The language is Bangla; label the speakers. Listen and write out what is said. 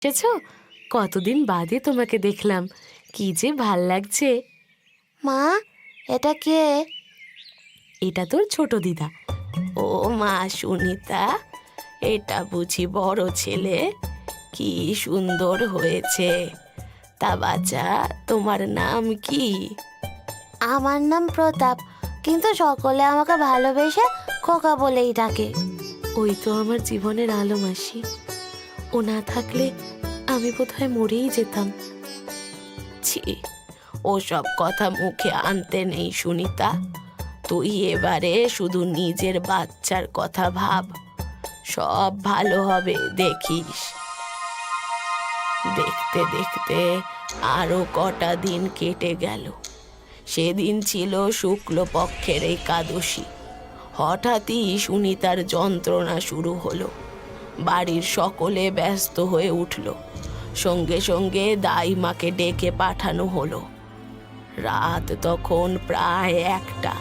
Speaker 1: এসেছো? কতদিন বাদে তোমাকে দেখলাম, কি যে ভাল লাগছে।
Speaker 2: মা, এটা কে?
Speaker 1: এটা তোর ছোট দিদা। ও মা সুনিতা, এটা বুঝি বড় ছেলে? কি সুন্দর হয়েছে। তা বাচ্চা, তোমার নাম কি?
Speaker 2: আমার নাম প্রতাপ, কিন্তু সকলে আমাকে ভালোবেসে খোকা বলেই ডাকে।
Speaker 1: ওই তো আমার জীবনের আলো মাসি। ও না থাকলে আমি বোধহয় মরেই যেতাম। ছি, ওসব কথা মুখে আনতে নেই সুনিতা। তুই এবারে শুধু নিজের বাচ্চার কথা ভাব, সব ভালো হবে দেখিস। দেখতে দেখতে আরো কটা দিন কেটে গেল। সেদিন ছিল শুক্লপক্ষের একাদশী। হঠাৎই সুনিতার যন্ত্রণা শুরু হলো। বাড়ির সকলে ব্যস্ত হয়ে উঠল। সঙ্গে সঙ্গে দাইমাকে ডেকে পাঠানো হলো। রাত তখন প্রায় 1টা।